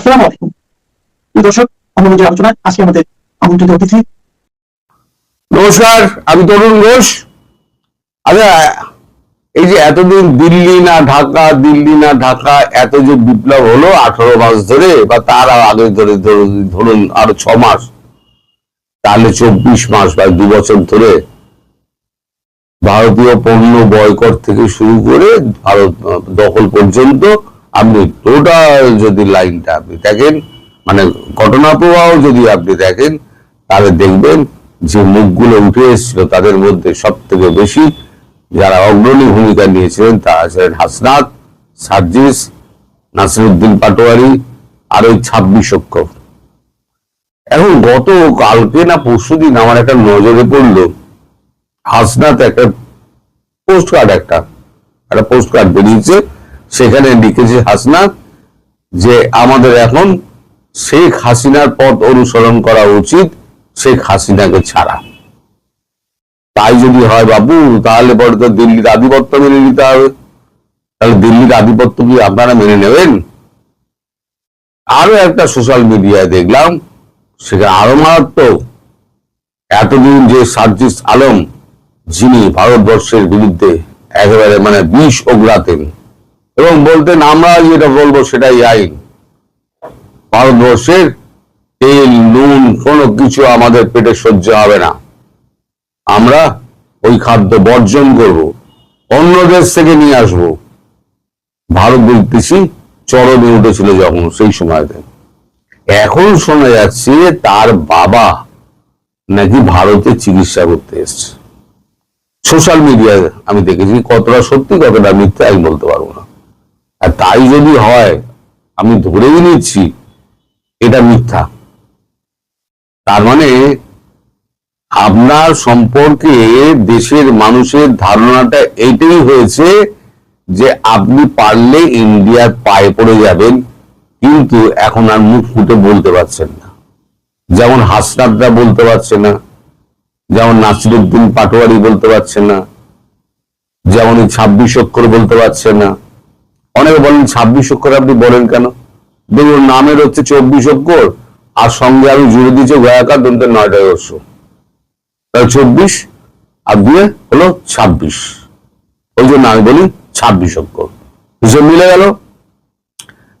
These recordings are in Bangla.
আসসালামু আলাইকুম দর্শক, আমরা যে আলোচনায় আজকে আমাদের আমন্ত্রিত অতিথি। নমস্কার, আমি তরুণ ঘোষ। আচ্ছা, এই যে এতদিন দিল্লি না ঢাকা এত যে বিপ্লব হলো 18 মাস ধরে বা তার আগে ধরে ধরুন আরো 6 মাস, তাহলে 24 মাস বা 2 বছর ধরে ভারতীয় পণ্য বয়কট থেকে শুরু করে ভারত দখল পর্যন্ত আপনি টোটাল যদি লাইনটা আপনি দেখেন, মানে ঘটনা প্রবাহ যদি আপনি দেখেন, তাহলে দেখবেন যে মুখগুলো উঠে এসেছিল তাদের মধ্যে সব থেকে বেশি যারা অগ্রণী ভূমিকা নিয়েছিলেন তারা ছিলেন হাসনাত, সার্জিস, নাসিরউদ্দিন পাটোয়ারি আর ওই 26 অক্ষর। এখন গত কালকে না পরশুদিন আমার একটা নজরে পড়লো, হাসনাত একটা পোস্ট কার্ড বেরিয়েছে, সেখানে লিখেছে হাসনাত যে আমাদের এখন শেখ হাসিনার পথ অনুসরণ করা উচিত, শেখ হাসিনাকে ছাড়া। তাই যদি হয় বাবু, তাহলে পরে তো দিল্লির আধিপত্য মেনে নিতে হবে। তাহলে দিল্লির আধিপত্য কি আপনারা মেনে নেবেন? আরো একটা সোশ্যাল মিডিয়ায় দেখলাম, সেখানে আরো মারাত্মক, এতদিন যে সার্জিস আলম যিনি ভারতবর্ষের বিরুদ্ধে একেবারে মানে বিষ ওগলাতেন এবং বলতেন আমরা যেটা বলবো সেটাই আইন, ভারতবর্ষের তেল নুন কোনো কিছু আমাদের পেটে সহ্য হবে না, আমরা ওই খাদ্য বর্জন করব, অন্য দেশ থেকে নিয়ে আসবো। ভারত বিদ্বেষী চরমে উঠেছিল যখন সেই সময়তে। এখন শোনা যাচ্ছে তার বাবা নাকি ভারতে চিকিৎসা করতে এসছে। সোশ্যাল মিডিয়ায় আমি দেখেছি, কতটা সত্যি কতটা মিথ্যা আমি বলতে পারবো না। আর তাই যদি হয়, আমি ধরেই নিচ্ছি এটা মিথ্যা। তার মানে আপনার সম্পর্কে দেশের মানুষের ধারণাটা এইটাই হয়েছে যে আপনি পারলে ইন্ডিয়ার পায়ে পড়ে যাবেন, কিন্তু এখন আর মুখ ফুটে বলতে পারছেন না। যেমন হাসনাতরা বলতে পারছে না, যেমন নাসিরউদ্দিন পাটোয়ারি বলতে পারছে না, যেমন 26 অক্ষর বলতে পারছে না। অনেকে বলেন 26 অক্ষর আপনি বলেন কেন? দেখুন, নামের হচ্ছে 24 অক্ষর, আর সঙ্গে আমি জুড়ে দিয়েছি গয়াকার দন্তের 9টা অর্শ, তাহলে 24 আর দিয়ে হলো 26। ওই জন্য আমি বলি 26 অক্ষর, হিসেব মিলে গেল।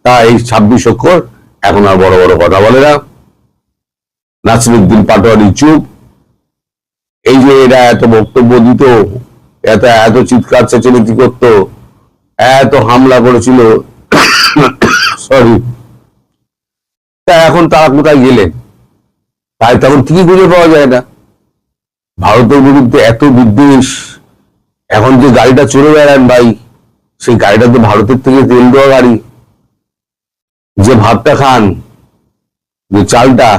তা এই 26 অক্ষর এখন আর বড় বড় কথা বলে না। নাসিরউদ্দিন চুপ। এই যে এরা এত বক্তব্য দিত, এত চিৎকার চেঁচামেচি করত, এত হামলা করেছিল, সরি, তা এখন তারা কোথায় গেলেন? তাই তখন ঠিকই খুঁজে পাওয়া যায় না। ভারতের বিরুদ্ধে এত বিদ্বেষ, এখন যে গাড়িটা চলে বেড়ান ভাই, সেই গাড়িটা তো ভারতের থেকে তেল দেওয়া গাড়ি। যে ভাতটা খান, যে চালটা,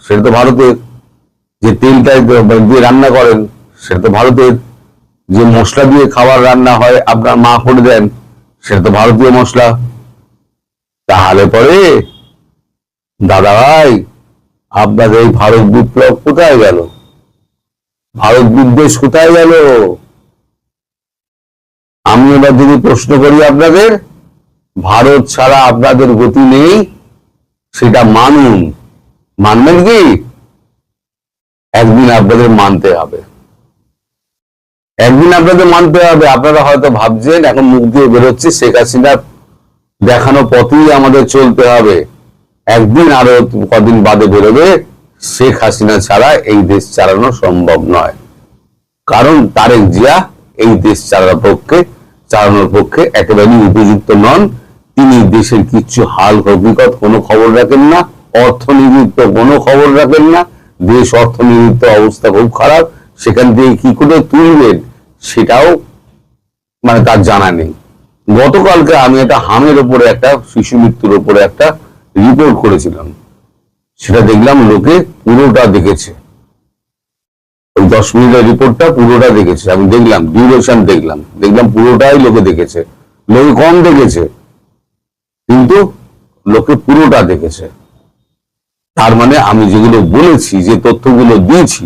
সেটা তো ভারতের। যে তেলটা দিয়ে রান্না করেন, সেটা তো ভারতের। যে মশলা দিয়ে খাবার রান্না হয় আপনার মা করে দেন, সেটা তো ভারতীয় মশলা। তাহলে পরে দাদা ভাই, আপনাদের এই ভারত বিপ্লব কোথায় গেল? ভারত বিদ্বেষ কোথায় গেল? আমি এবার যদি প্রশ্ন করি আপনাদের, ভারত ছাড়া আপনাদের গতি নেই, সেটা মানুন। মানবেন কি? একদিন আপনাদের মানতে হবে, একদিন আপনাদের মানতে হবে। আপনারা হয়তো ভাবছেন এখন মুখ দিয়ে বেরোচ্ছে শেখ হাসিনা দেখানো পথেই আমাদের চলতে হবে। একদিন আরো কদিন বাদে বেরোবে শেখ হাসিনা ছাড়া এই দেশ চালানো সম্ভব নয়, কারণ তারেক জিয়া এই দেশ চালানোর পক্ষে একেবারেই উপযুক্ত নন। তিনি দেশের কিচ্ছু হাল হকিকত কোনো খবর রাখেন না, অর্থনীতির তো কোনো খবর রাখেন না। দেশ অর্থনীতির তো অবস্থা খুব খারাপ, সেখান থেকে কি করে তুলবেন সেটাও মানে তার জানা নেই। গতকালকে আমি একটা হামের উপরে, একটা শিশু মৃত্যুর উপরে একটা রিপোর্ট করেছিলাম, সেটা দেখলাম লোকে পুরোটা দেখেছে। ওই 10 মিনিটের রিপোর্টটা পুরোটা দেখেছে। আমি দেখলাম ডিউরেশন, দেখলাম পুরোটাই লোকে দেখেছে। লোকে কম দেখেছে, কিন্তু লোকে পুরোটা দেখেছে। তার মানে আমি যেগুলো বলেছি, যে তথ্যগুলো দিয়েছি,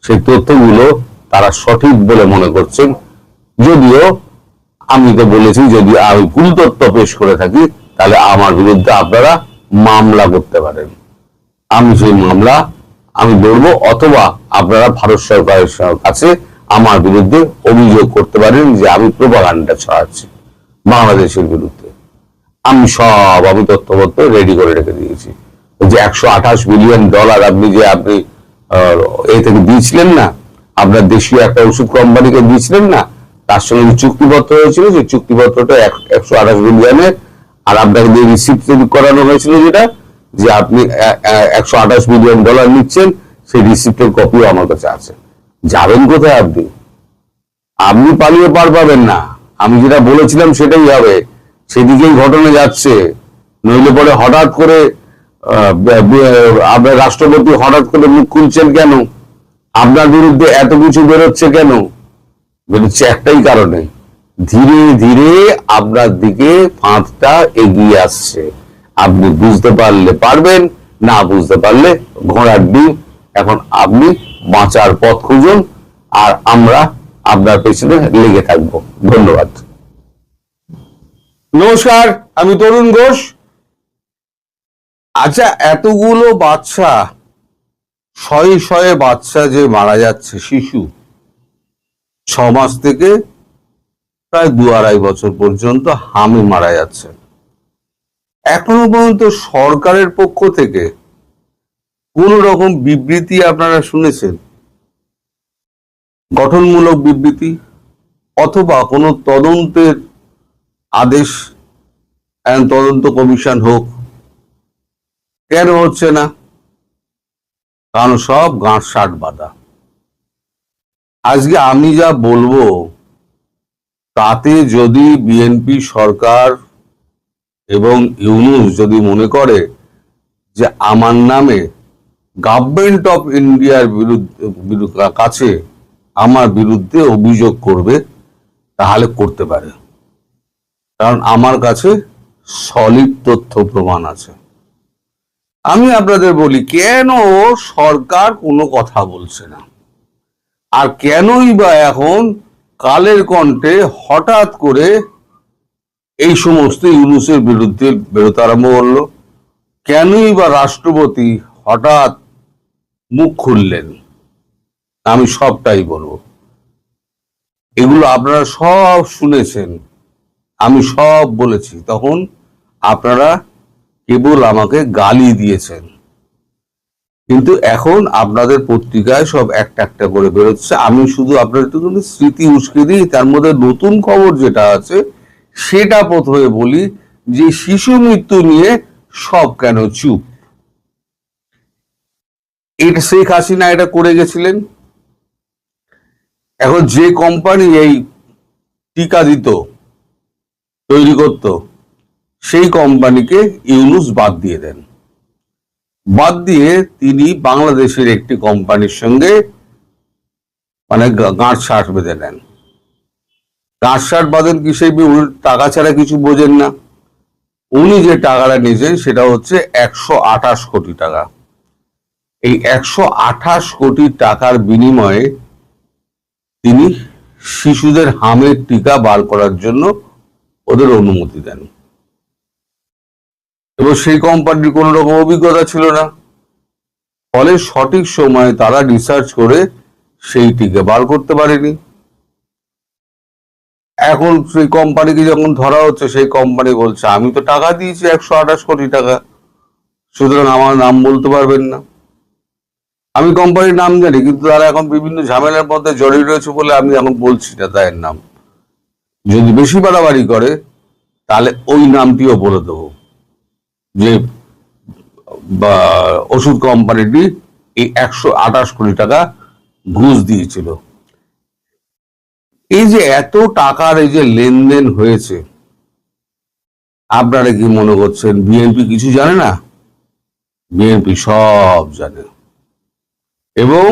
সেই তথ্যগুলো তারা সঠিক বলে মনে করছেন। যদিও আমি তো বলেছি, যদি আমি ভুল তথ্য পেশ করে থাকি, তাহলে আমার বিরুদ্ধে আপনারা মামলা করতে পারেন। আমি সেই মামলা আমি লড়বো, অথবা আপনারা ভারত সরকারের কাছে আমার বিরুদ্ধে অভিযোগ করতে পারেন যে আমি প্রোপাগান্ডা ছড়াচ্ছি বাংলাদেশের বিরুদ্ধে। আমি তথ্যপত্র রেডি করে রেখে দিয়েছি। যে $128 বিলিয়ন আপনি এ থেকে দিয়েছিলেন না, আপনার দেশীয় একটা ওষুধ কোম্পানিকে দিয়েছিলেন না, তার সঙ্গে যে চুক্তিপত্র হয়েছিল সেই চুক্তিপত্রটা 128 বিলিয়নের, আর আপনাকে দিয়ে রিসিপ্ট করানো হয়েছিল যেটা, যে আপনি $128 বিলিয়ন নিচ্ছেন, সেই রিসিপ্টের কপিও আমার কাছে আছে। যাবেন কোথায় আপনি? আপনি পালিয়ে পার পাবেন না। আমি যেটা বলেছিলাম সেটাই হবে, সেদিকেই ঘটনা যাচ্ছে। নইলে পরে হঠাৎ করে আপনার রাষ্ট্রপতি হঠাৎ করে মুখ খুলছেন কেন? আপনার বিরুদ্ধে এত কিছু বেরোচ্ছে কেন? বেরোচ্ছে একটাই কারণে, ধীরে ধীরে আপনার দিকে ফাঁদটা এগিয়ে আসছে। আপনি বুঝতে পারলে পারবেন, না বুঝতে পারলে ঘোড়ার ডিম। এখন আপনি বাঁচার পথ খুঁজুন, আর আমরা আপনার পেছনে লেগে থাকবো। ধন্যবাদ। নমস্কার, আমি তরুণ ঘোষ। আচ্ছা, এতগুলো বাচ্চা, শয়ে শয়ে বাচ্চা যে মারা যাচ্ছে, শিশু 6 মাস থেকে প্রায় 2-2.5 বছর পর্যন্ত হামে মারা যাচ্ছে, এখনো পর্যন্ত সরকারের পক্ষ থেকে কোন রকম বিবৃতি আপনারা শুনেছেন? গঠনমূলক বিবৃতি অথবা কোনো তদন্তের আদেশ, তদন্ত কমিশন হোক, কেন হচ্ছে না? কারণ সব গাঁট শাট বাঁধা। আজকে আমি যা বলবো তাতে যদি বিএনপি সরকার এবং ইউনূস যদি মনে করে যে আমার নামে গভর্নমেন্ট অফ ইন্ডিয়ার কাছে আমার বিরুদ্ধে অভিযোগ করবে, তাহলে করতে পারে। কারণ আমার কাছে সলিড তথ্য প্রমাণ আছে। আমি আপনাদের বলি, কেন সরকার কোনো কথা বলছে না, আর কেনই বা এখন কালের কণ্ঠে হঠাৎ করে এই সমস্ত ইউনূসের বিরুদ্ধে বেরোতে আরম্ভ করলো? কেনই বা রাষ্ট্রপতি হঠাৎ মুখ খুললেন? আমি সবটাই বলবো। এগুলো আপনারা সব শুনেছেন, আমি সব বলেছি, তখন আপনারা কেবল আমাকে গালি দিয়েছেন। কিন্তু এখন আপনাদের পত্রিকায় সব একটা একটা করে বেরোচ্ছে। আমি শুধু আপনাদের একটু স্মৃতি উস্কে দিই, তার মধ্যে নতুন খবর যেটা আছে সেটা প্রথমে বলি, যে শিশু মৃত্যু নিয়ে সব কেন চুপ? এটা শেখ হাসিনা এটা করে গেছিলেন। এখন যে কোম্পানি এই টিকা দিত, তৈরি করত, সেই কোম্পানিকে ইউনূস বাদ দিয়ে দেন। বাদ দিয়ে তিনি বাংলাদেশের একটি কোম্পানির সঙ্গে গাঁট শার্ট বেঁধে নেন। গাঁট শার্ট বাঁধেন কি? সেই টাকা ছাড়া কিছু বোঝেন না। উনি যে টাকাটা নিয়েছেন সেটা হচ্ছে 128 কোটি টাকা। এই 128 কোটি টাকার বিনিময়ে তিনি শিশুদের হামের টিকা বার করার জন্য ওদের অনুমতি দেন, এবং সেই কোম্পানির কোন রকম অভিজ্ঞতা ছিল না। ফলে সঠিক সময়ে তারা রিসার্চ করে সেই টিকা বার করতে পারেনি। এখন সেই কোম্পানিকে যখন ধরা হচ্ছে, সেই কোম্পানি বলছে আমি তো টাকা দিয়েছি 128 কোটি টাকা, সুতরাং আমার নাম বলতে পারবেন না। আমি কোম্পানির নাম জানি, কিন্তু তারা এখন বিভিন্ন ঝামেলার মধ্যে জড়িয়ে রয়েছে বলে আমি এখন বলছি না তাদের নাম। যদি বেশি বাড়াবাড়ি করে তাহলে ওই নামটিও বলে দেবো, যে ওষুধ কোম্পানিটি এই 128 কোটি টাকা ঘুষ দিয়েছিল। এই যে এত টাকার এই যে লেনদেন হয়েছে, আপনারা কি মনে করছেন বিএনপি কিছু জানে না? বিএনপি সব জানে, এবং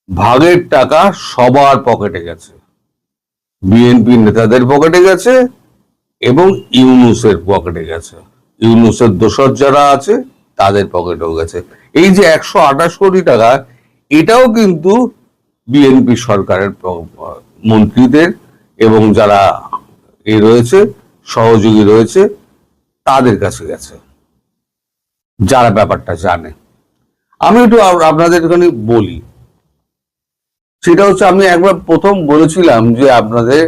ভাগের টাকা সবার পকেটে গেছে। বিএনপি নেতাদের পকেটে গেছে এবং ইউনূসের পকেটে গেছে, ইউনূসের দোসর যারা আছে তাদের পকেটেও গেছে। এই যে 128 কোটি টাকা, এটাও কিন্তু বিএনপি সরকারের মন্ত্রীদের এবং যারা রয়েছে সহযোগী রয়েছে তাদের কাছে গেছে। যারা ব্যাপারটা জানে। আমি একটু আপনাদের এখানে বলি, সেটা হচ্ছে আমি একবার প্রথম বলেছিলাম যে আপনাদের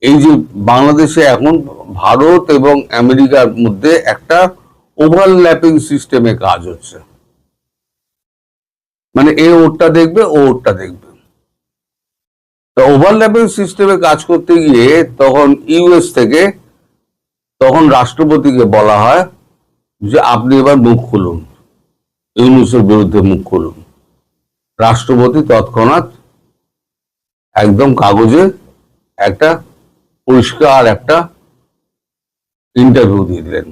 এই যে বাংলাদেশে এখন ভারত এবং আমেরিকার মধ্যে একটা ওভারল্যাপিং সিস্টেমে কাজ হচ্ছে, মানে এ ওরটা দেখবে ও ওরটা দেখবে। তো ওভারল্যাপিং সিস্টেমে কাজ করতে গিয়ে তখন ইউএস থেকে তখন রাষ্ট্রপতিকে বলা হয় যে আপনি এবার মুখ খুলুন, ইউনূসের বিরুদ্ধে মুখ খুলুন। রাষ্ট্রপতি তৎক্ষণাৎ একদম কাগজে একটা পরিষ্কার একটা ইন্টারভিউ দিয়ে দিলেন।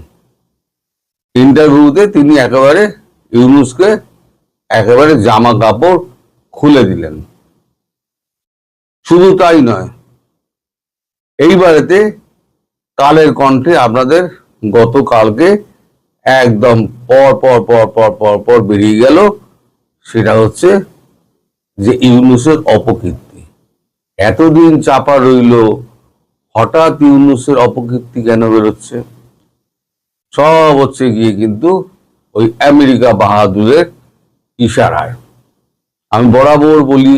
ইন্টারভিউতে তিনি একেবারে ইউনূসকে একেবারে জামা কাপড় খুলে দিলেন। শুধু তাই নয়, এইবারেতে কালের কণ্ঠে আপনাদের গতকালকে একদম পর পর পর পর পর পর বেরিয়ে গেল, সেটা হচ্ছে যে ইউনূসের অপকীর্তি এতদিন চাপা রইল, হঠাৎ ইউনূসের অপকীর্তি কেন বেরোচ্ছে? সব হচ্ছে গিয়ে কিন্তু ওই আমেরিকা বাহাদুরের ইশারায়। আমি বরাবর বলি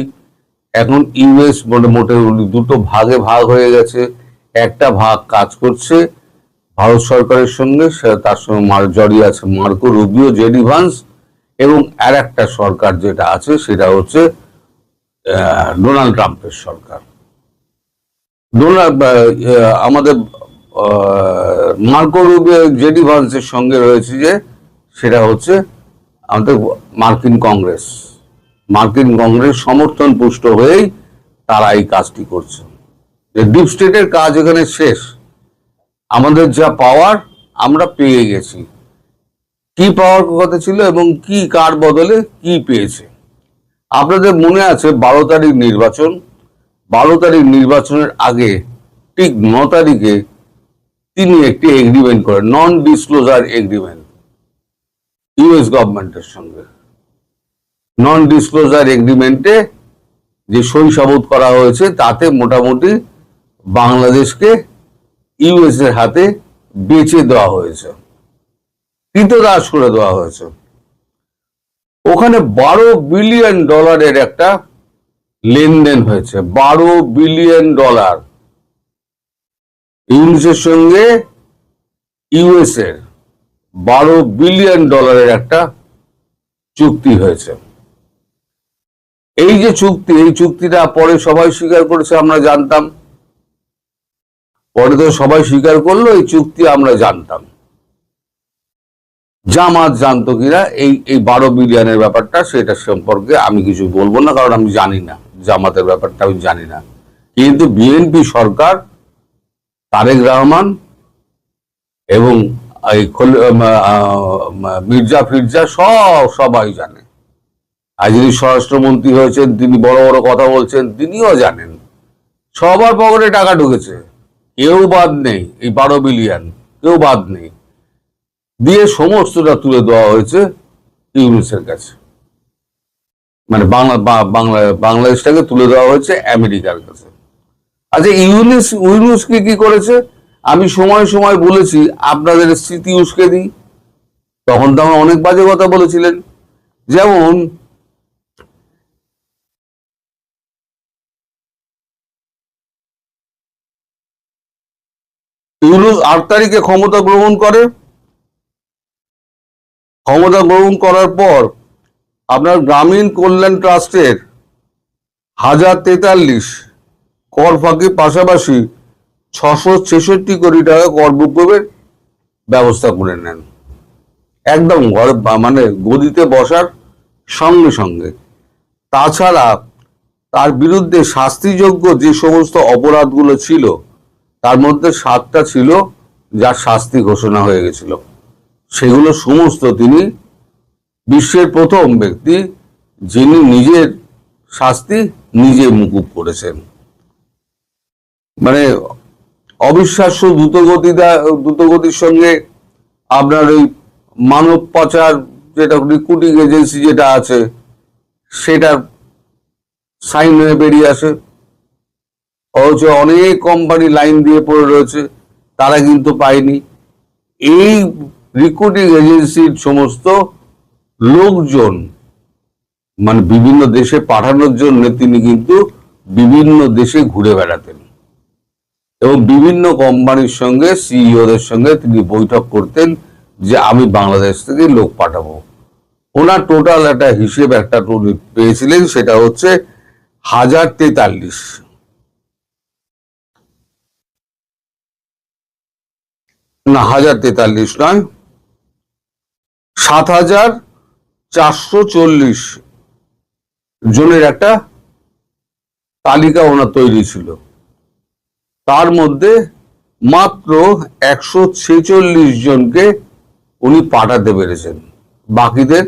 এখন ইউএস মোটে দুটো ভাগে ভাগ হয়ে গেছে। একটা ভাগ কাজ করছে ভারত সরকারের সঙ্গে, তার সঙ্গে জড়িয়ে আছে মার্কো রুবিও, জেডি ভান্স, এবং আর একটা সরকার যেটা আছে সেটা হচ্ছে ডোনাল্ড ট্রাম্পের সরকার। আমাদের মার্কো রুবিও জেডি ভান্সের সঙ্গে রয়েছে যে সেটা হচ্ছে আমাদের মার্কিন কংগ্রেস সমর্থন পুষ্ট হয়েই তারা এই কাজটি করছে। যে ডিপ স্টেটের কাজ এখানে শেষ, আমাদের যা পাওয়ার আমরা পেয়ে গেছি। কি পাওয়ার কথা ছিল এবং কি কার বদলে কি পেয়েছে? আপনাদের মনে আছে 12 তারিখ নির্বাচন, 12 তারিখ নির্বাচনের আগে ঠিক 9 তারিখে তিনি একটি এগ্রিমেন্ট করেন, নন ডিসক্লোজার এগ্রিমেন্ট ইউএস গভর্নমেন্টের সঙ্গে। নন ডিসক্লোজার এগ্রিমেন্টে যে সই সাবুত করা হয়েছে তাতে মোটামুটি বাংলাদেশকে ইউএস এর হাতে বেচে দেওয়া হয়েছে, কৃতদাস করে দেওয়া হয়েছে। ওখানে $12 বিলিয়ন একটা লেনদেন হয়েছে। $12 বিলিয়ন ইউনিসের সঙ্গে ইউএস এর $12 বিলিয়ন একটা চুক্তি হয়েছে। এই যে চুক্তি, এই চুক্তিটা পরে সবাই স্বীকার করেছে, আমরা জানতাম। পরে তো সবাই স্বীকার করলো এই চুক্তি আমরা জানতাম। জামাত জানতো কিনা এই 12 বিলিয়নের ব্যাপারটা, সেটা সম্পর্কে আমি কিছু বলবো না, কারণ আমি জানি না জামাতের ব্যাপারটা, আমি জানি না। কিন্তু বিএনপি সরকার, তারেক রহমান এবং এই মির্জা ফিরজা সবাই জানে। আর যিনি স্বরাষ্ট্রমন্ত্রী হয়েছেন তিনি বড় বড় কথা বলছেন, তিনিও জানেন। সবার পকেটে টাকা ঢুকেছে, কেউ বাদ নেই। এই 12 বিলিয়ন কেউ বাদ নেই, দিয়ে সমস্তটা তুলে দেওয়া হয়েছে ইউনিসের কাছে। মানে বাংলাদেশটাকে তুলে দেওয়া হয়েছে আমেরিকার কাছে। আচ্ছা, ইউনুস কি করেছে? আমি সময় সময় বলেছি, আপনাদের স্মৃতি উস্কে দিই। তখন তো আমার অনেক বাজে কথা বলেছিলেন। যেমন ইউনুস 8 তারিখে ক্ষমতা গ্রহণ করে। ক্ষমতা গ্রহণ করার পর আপনার গ্রামীণ কল্যাণ ট্রাস্টের 1043 কর ফাঁকি, পাশাপাশি 666 কোটি টাকা কর মুকুবের ব্যবস্থা করে নেন একদম ঘরে, মানে গদিতে বসার সঙ্গে সঙ্গে। তাছাড়া তার বিরুদ্ধে শাস্তিযোগ্য যে সমস্ত অপরাধগুলো ছিল তার মধ্যে 7টা ছিল যার শাস্তি ঘোষণা হয়ে গেছিল। সেগুলো সমস্ত তিনি বিশ্বের প্রথম ব্যক্তি যিনি নিজের শাস্তি নিজে মুকুব করেছেন। মানে অবিশ্বাস্য দ্রুতগতির সঙ্গে আপনার ওই মানব পাচার যেটা রিক্রুটিং এজেন্সি যেটা আছে সেটার সাইন হয়ে বেরিয়ে আসে। অথচ অনেক কোম্পানি লাইন দিয়ে পড়ে রয়েছে, তারা কিন্তু পায়নি। এই রিক্রুটিং এজেন্সির সমস্ত লোকজন মানে বিভিন্ন দেশে পাঠানোর জন্য তিনি কিন্তু বিভিন্ন দেশে ঘুরে বেড়াতেন এবং বিভিন্ন কোম্পানির সঙ্গে সিইওদের সঙ্গে তিনি বৈঠক করতেন যে আমি বাংলাদেশ থেকে লোক পাঠাবো। ওনার টোটাল একটা হিসেব একটা পেয়েছিলেন, সেটা হচ্ছে 1043, না 1043 নয়, 7440 জনের একটা তালিকা ওনার তৈরি ছিল। তার মধ্যে মাত্র 146 জনকে উনি পাঠাতে পেরেছেন, বাকিদের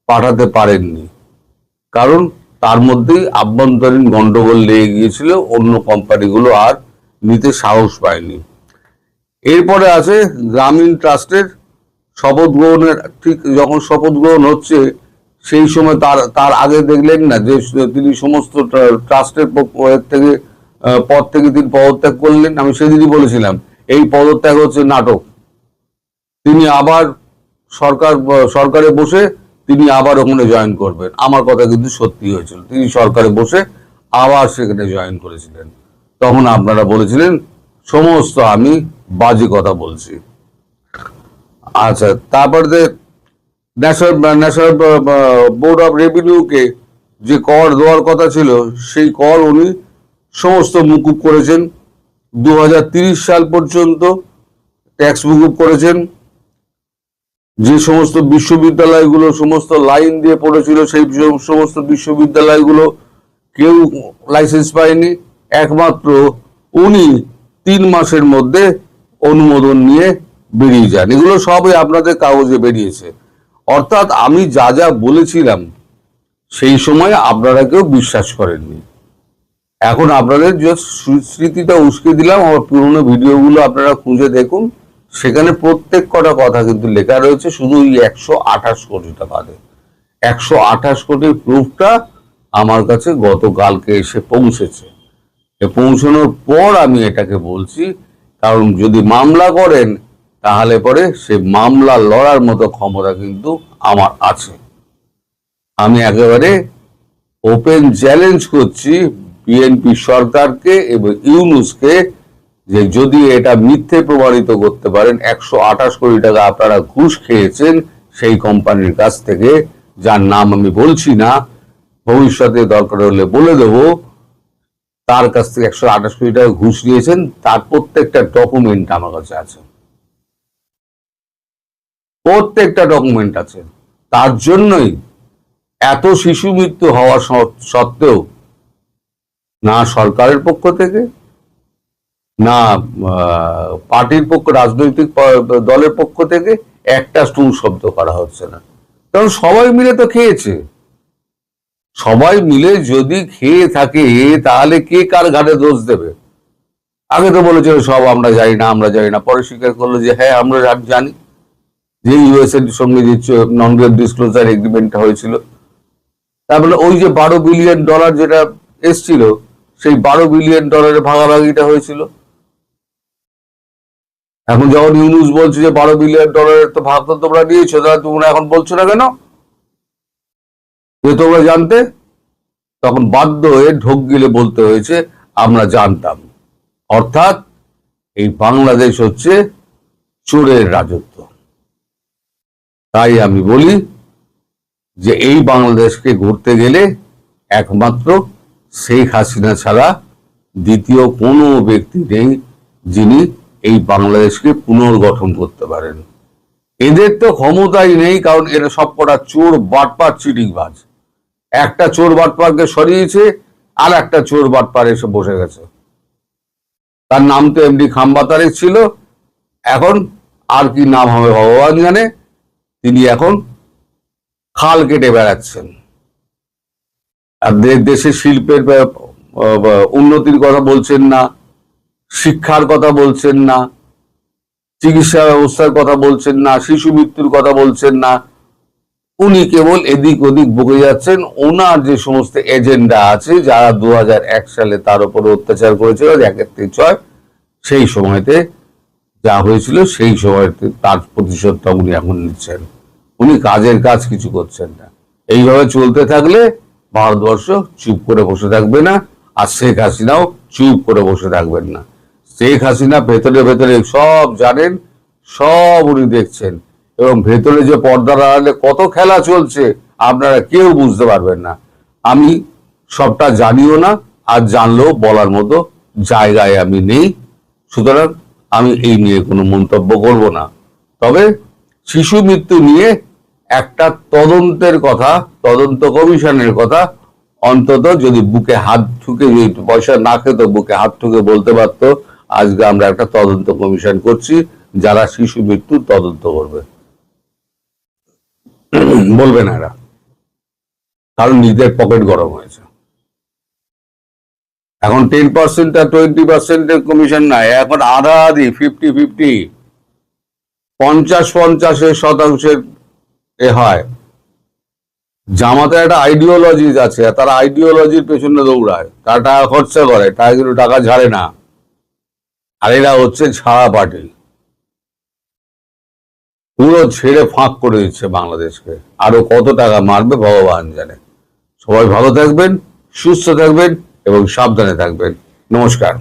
পাঠাতে পারেননি, কারণ তার মধ্যেই আভ্যন্তরীণ গন্ডগোল লেগে গিয়েছিল, অন্য কোম্পানিগুলো আর নিতে সাহস পায়নি। এরপরে আছে গ্রামীণ ট্রাস্টের শপথ গ্রহণের, ঠিক যখন শপথ গ্রহণ হচ্ছে সেই সময় তার আগে দেখলেন না যে তিনি সমস্ত ট্রাস্টের পদ থেকে তিনি পদত্যাগ করলেন। আমি সেদিনই বলেছিলাম এই পদত্যাগ হচ্ছে নাটক। তিনি আবার সরকারে বসে তিনি আবার ওখানে জয়েন করবেন। আমার কথা কিন্তু সত্যি হয়েছিল, তিনি সরকারে বসে আবার সেখানে জয়েন করেছিলেন। তখন আপনারা বলেছিলেন সমস্ত আমি বাজে কথা বলছি। আচ্ছা, তারপরে ন্যাশনাল বোর্ড অফ রেভিনিউকে যে কর দেওয়ার কথা ছিল সেই কর উনি সমস্ত মুকুব করেছেন। 2030 সাল পর্যন্ত ট্যাক্স মুকুব করেছেন। যে সমস্ত বিশ্ববিদ্যালয়গুলো সমস্ত লাইন দিয়ে পড়েছিল সেই সমস্ত বিশ্ববিদ্যালয়গুলো কেউ লাইসেন্স পায়নি, একমাত্র উনি 3 মাসের মধ্যে অনুমোদন নিয়ে বেরিয়ে যান। এগুলো সবই আপনাদের কাগজে বেরিয়েছে। অর্থাৎ আমি যা যা বলেছিলাম সেই সময় আপনারা কেউ বিশ্বাস করেননি। এখন আপনাদের যে স্মৃতিটা উস্কে দিলাম, আমার পুরোনো ভিডিওগুলো আপনারা খুঁজে দেখুন, সেখানে প্রত্যেক কটা কথা কিন্তু লেখা রয়েছে। শুধু এই 128 কোটি টাকাতে 128 কোটির প্রুফটা আমার কাছে গতকালকে এসে পৌঁছেছে। পৌঁছানোর পর আমি এটাকে বলছি, কারণ যদি মামলা করেন তাহলে পরে সে মামলা লড়ার মতো ক্ষমতা কিন্তু আমার আছে। আমি একেবারে ওপেন চ্যালেঞ্জ করছি বিএনপি সরকারকে এবং ইউনূসকে যে যদি এটা মিথ্যে প্রমাণিত করতে পারেন 128 কোটি টাকা আপনারা ঘুষ খেয়েছেন সেই কোম্পানির কাছ থেকে, যার নাম আমি বলছি না, ভবিষ্যতে দরকার হলে বলে দেবো, তার কাছ থেকে 128 কোটি টাকা ঘুষ নিয়েছেন, তার প্রত্যেকটা ডকুমেন্ট আমার কাছে আছে, প্রত্যেকটা ডকুমেন্ট আছে। তার জন্যই এত শিশু মৃত্যু হওয়া সত্ত্বেও না সরকারের পক্ষ থেকে না পার্টির পক্ষ রাজনৈতিক দলের পক্ষ থেকে একটা টু শব্দ করা হচ্ছে না, কারণ সবাই মিলে তো খেয়েছে। সবাই মিলে যদি খেয়ে থাকে তাহলে কে কার ঘাড়ে দোষ দেবে? আগে তো বলেছিল সব আমরা জানি না, আমরা জানি না, পরে স্বীকার করলো যে হ্যাঁ আমরা জানি, যে ইউএস এর সঙ্গে যে নন ডিসক্লোজার এগ্রিমেন্টটা হয়েছিল, তারপরে ওই যে $12 বিলিয়ন যেটা এসছিল সেই $12 বিলিয়ন ভাগাভাগিটা হয়েছিল। এখন যখন ইউনূস বলছে যে $12 বিলিয়ন তো ভাগ তো তোমরা নিয়েছো, তাহলে তোমরা এখন বলছো না কেন যে তোমরা জানতে? তখন বাধ্য হয়ে ঢোক গিলে বলতে হয়েছে আমরা জানতাম। অর্থাৎ এই বাংলাদেশ হচ্ছে চোরের রাজত্ব। তাই আমি বলি যে এই বাংলাদেশকে গড়তে গেলে একমাত্র শেখ হাসিনা ছাড়া দ্বিতীয় কোনো ব্যক্তি নেই যিনি এই বাংলাদেশকে পুনর্গঠন করতে পারেন। এদের তো ক্ষমতাই নেই, কারণ এরা সবকটা চোর বাটপার চিটিংবাজ। একটা চোর বাটপারকে সরিয়েছে আর একটা চোর বাটপার এসে বসে গেছে। তার নাম তো এমডি খাম্বা তারেক ছিল, এখন আর কি নাম হবে ভগবান জানে। তিনি এখন খাল কেটে বেড়াচ্ছেন আর দেশের শিল্পের উন্নতির কথা বলছেন না, শিক্ষার কথা বলছেন না, চিকিৎসা ব্যবস্থার কথা বলছেন না, শিশু মৃত্যুর কথা বলছেন না। উনি কেবল এদিক ওদিক বকে যাচ্ছেন। ওনার যে সমস্ত এজেন্ডা আছে, যারা 2001 সালে তার উপর অত্যাচার করেছিল 1-6 সেই সময়তে যা হয়েছিল সেই সময়তে তার প্রতিশোধটা উনি এখন নিচ্ছেন। উনি কাজের কাজ কিছু করছেন না। এইভাবে চলতে থাকলে ভারতবর্ষ চুপ করে বসে থাকবে না, আর শেখ হাসিনাও চুপ করে বসে থাকবেন না। শেখ হাসিনা ভেতরে ভেতরে সব জানেন, সব উনি দেখছেন, এবং ভেতরে যে পর্দার আড়ালে কত খেলা চলছে আপনারা কেউ বুঝতে পারবেন না। আমি সবটা জানিও না, আর জানলেও বলার মতো জায়গায় আমি নেই, সুতরাং আমি এই নিয়ে কোনো মন্তব্য করব না। তবে শিশু মৃত্যু নিয়ে একটা তদন্তের কথা, তদন্ত কমিশনের কথা অন্তত যদি বুকে হাত ঠুকে, যদি পয়সা না খেত বুকে হাত ঠুকে বলতে পারতো আজকে আমরা একটা তদন্ত কমিশন করছি যারা শিশু মৃত্যু তদন্ত করবে। বলবে না এরা, কারণ নিজের পকেট গরম হয়েছে। এখন 10% আর 20% কমিশন নাই, এখন আধা আধি 50-50, 50-50% এ হয়। জামাতে একটা আইডিওলজি আছে, তারা আইডিওলজির পেছনে দৌড়ায়, তারা টাকা খরচা করে, তারা কিন্তু টাকা ঝাড়ে না। আর এরা হচ্ছে ছাড়া পার্টি, পুরো ছেড়ে ফাঁক করে দিচ্ছে বাংলাদেশকে। আরো কত টাকা মারবে ভগবান জানে। সবাই ভালো থাকবেন, সুস্থ থাকবেন এবং সাবধানে থাকবেন। নমস্কার।